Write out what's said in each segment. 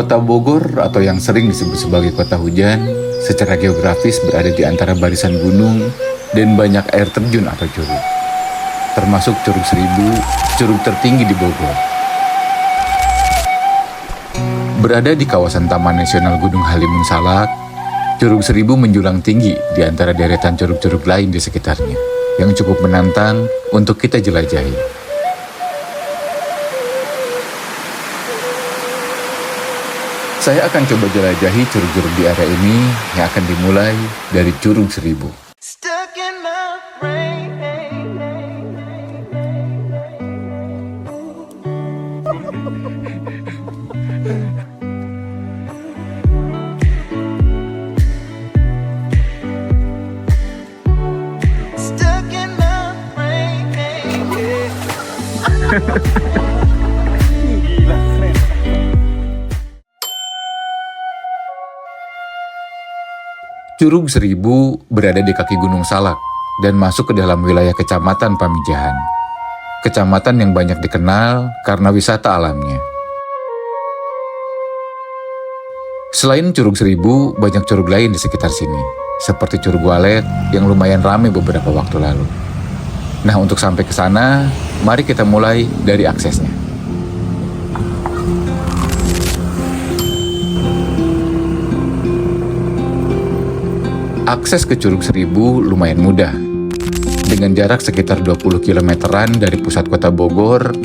Kota Bogor atau yang sering disebut sebagai kota hujan, secara geografis berada di antara barisan gunung dan banyak air terjun atau curug. Termasuk Curug Seribu, curug tertinggi di Bogor. Berada di kawasan Taman Nasional Gunung Halimun Salak, Curug Seribu menjulang tinggi di antara deretan curug-curug lain di sekitarnya, yang cukup menantang untuk kita jelajahi. Saya akan coba jelajahi curug-curug di area ini yang akan dimulai dari Curug Seribu. Curug Seribu berada di kaki Gunung Salak dan masuk ke dalam wilayah Kecamatan Pamijahan. Kecamatan yang banyak dikenal karena wisata alamnya. Selain Curug Seribu, banyak curug lain di sekitar sini, seperti Curug Walet yang lumayan ramai beberapa waktu lalu. Nah, untuk sampai ke sana, mari kita mulai dari aksesnya. Akses ke Curug Seribu lumayan mudah. Dengan jarak sekitar 20 kilometeran dari pusat kota Bogor,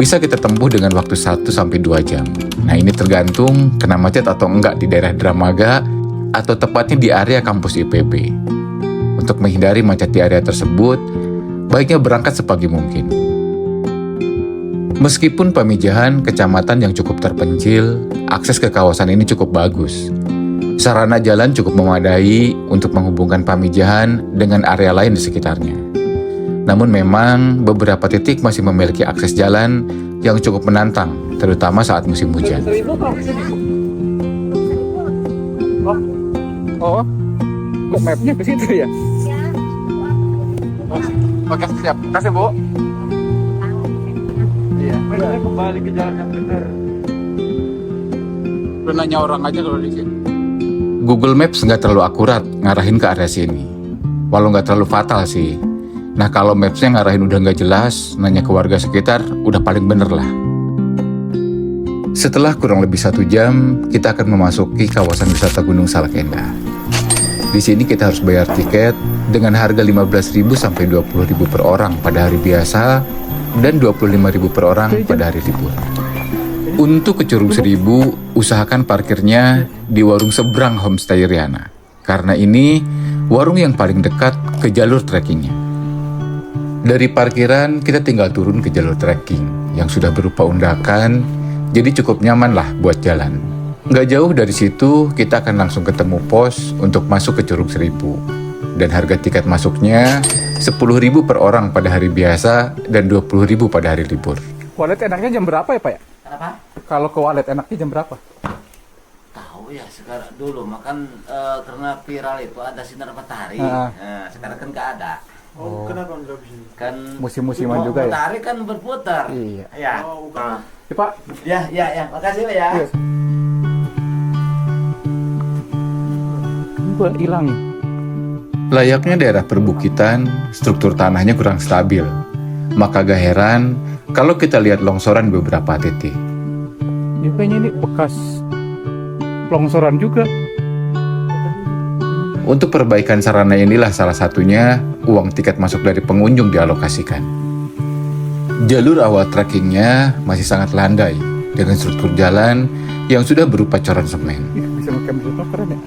bisa kita tempuh dengan waktu 1-2 jam. Nah, ini tergantung kena macet atau enggak di daerah Dramaga atau tepatnya di area kampus IPB. Untuk menghindari macet di area tersebut, baiknya berangkat sepagi mungkin. Meskipun Pamijahan kecamatan yang cukup terpencil, akses ke kawasan ini cukup bagus. Sarana jalan cukup memadai untuk menghubungkan Pamijahan dengan area lain di sekitarnya. Namun memang beberapa titik masih memiliki akses jalan yang cukup menantang, terutama saat musim hujan. Oh, kok mapnya ke situ ya? Oke, siap. Kasih, Bu. Iya. Kembali ke jalan yang benar. Lu nanya orang aja kalau di sini. Google Maps nggak terlalu akurat ngarahin ke area sini. Walau nggak terlalu fatal sih. Nah, kalau Maps-nya ngarahin udah nggak jelas, nanya ke warga sekitar udah paling bener lah. Setelah kurang lebih 1 jam, kita akan memasuki kawasan wisata Gunung Salak Endah. Di sini kita harus bayar tiket dengan harga 15.000 sampai 20.000 per orang pada hari biasa dan 25.000 per orang pada hari libur. Untuk ke Curug Seribu, usahakan parkirnya di warung seberang Homestay Riana. Karena ini warung yang paling dekat ke jalur trekkingnya. Dari parkiran, kita tinggal turun ke jalur trekking yang sudah berupa undakan, jadi cukup nyaman lah buat jalan. Nggak jauh dari situ, kita akan langsung ketemu pos untuk masuk ke Curug Seribu. Dan harga tiket masuknya 10.000 per orang pada hari biasa dan 20.000 pada hari libur. Walet enaknya jam berapa ya, Pak ya? Kenapa? Kalau ke walet enaknya jam berapa? Tahu ya, sekarang dulu makan karena viral itu ada sinar matahari. Ah. Nah, sekarang kan nggak ada. Oh, kenapa nggak bisa? Kan Musim-musiman juga ya? matahari kan berputar. Iya. Ya. Oh, bukan. Ya, Pak. Ya. Makasih Pak ya. Iya. Ini hilang. Layaknya daerah perbukitan, struktur tanahnya kurang stabil. Maka gak heran kalau kita lihat longsoran di beberapa titik. Ya, kayaknya ini bekas longsoran juga. Untuk perbaikan sarana inilah salah satunya uang tiket masuk dari pengunjung dialokasikan. Jalur awal trekkingnya masih sangat landai dengan struktur jalan yang sudah berupa coran semen. Ih, bisa ngecamp di situ, keren ya?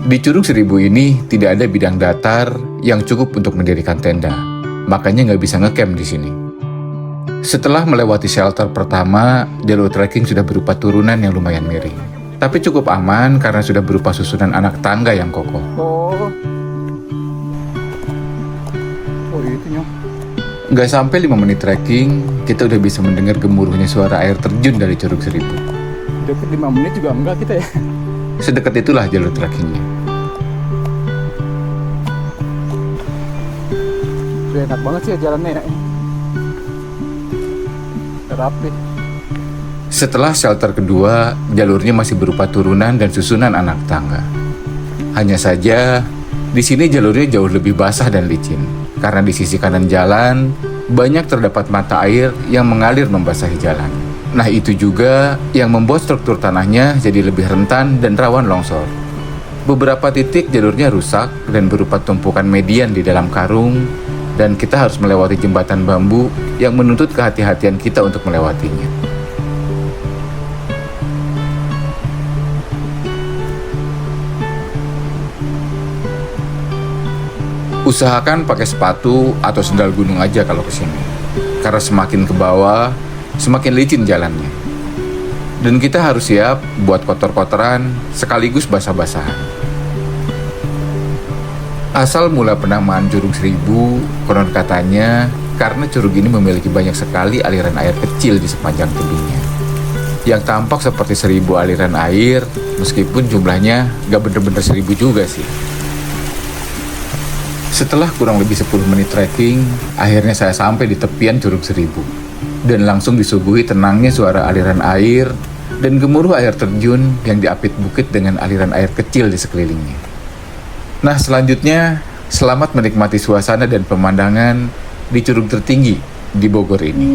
Di Curug Seribu ini tidak ada bidang datar yang cukup untuk mendirikan tenda, makanya nggak bisa ngecamp di sini. Setelah melewati shelter pertama, jalur trekking sudah berupa turunan yang lumayan miring. Tapi cukup aman karena sudah berupa susunan anak tangga yang kokoh. Oh. Oh, itu nyok. Nggak sampai 5 menit trekking, kita udah bisa mendengar gemuruhnya suara air terjun dari Curug Seribu. Deket 5 menit juga enggak kita ya. Sedekat itulah jalur trekkingnya. Udah enak banget sih ya jalannya ya. Rapi. Setelah shelter kedua, jalurnya masih berupa turunan dan susunan anak tangga. Hanya saja, di sini jalurnya jauh lebih basah dan licin, karena di sisi kanan jalan banyak terdapat mata air yang mengalir membasahi jalan. Nah, itu juga yang membuat struktur tanahnya jadi lebih rentan dan rawan longsor. Beberapa titik jalurnya rusak dan berupa tumpukan median di dalam karung, dan kita harus melewati jembatan bambu yang menuntut kehati-hatian kita untuk melewatinya. Usahakan pakai sepatu atau sendal gunung aja kalau kesini, karena semakin ke bawah, semakin licin jalannya. Dan kita harus siap buat kotor-kotoran sekaligus basah-basahan. Asal mula penamaan Curug Seribu, konon katanya karena curug ini memiliki banyak sekali aliran air kecil di sepanjang tebingnya, yang tampak seperti 1000 aliran air, meskipun jumlahnya gak bener-bener 1000 juga sih. Setelah kurang lebih 10 menit trekking, akhirnya saya sampai di tepian Curug Seribu dan langsung disuguhi tenangnya suara aliran air dan gemuruh air terjun yang diapit bukit dengan aliran air kecil di sekelilingnya. Nah, selanjutnya selamat menikmati suasana dan pemandangan di curug tertinggi di Bogor ini.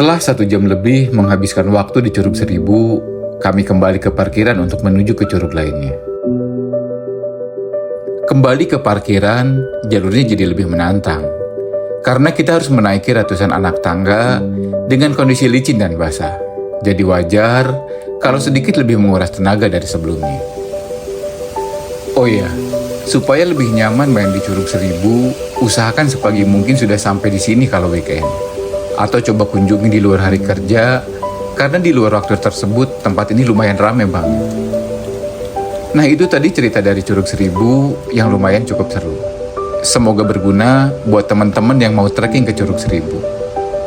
Setelah 1 jam lebih menghabiskan waktu di Curug Seribu, kami kembali ke parkiran untuk menuju ke curug lainnya. Kembali ke parkiran, jalurnya jadi lebih menantang. Karena kita harus menaiki ratusan anak tangga dengan kondisi licin dan basah. Jadi wajar kalau sedikit lebih menguras tenaga dari sebelumnya. Oh iya, supaya lebih nyaman main di Curug Seribu, usahakan sepagi mungkin sudah sampai di sini kalau weekend. Atau coba kunjungi di luar hari kerja, karena di luar waktu tersebut tempat ini lumayan ramai banget. Nah itu tadi cerita dari Curug Seribu yang lumayan cukup seru. Semoga berguna buat teman-teman yang mau trekking ke Curug Seribu.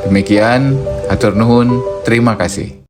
Demikian, hatur nuhun, terima kasih.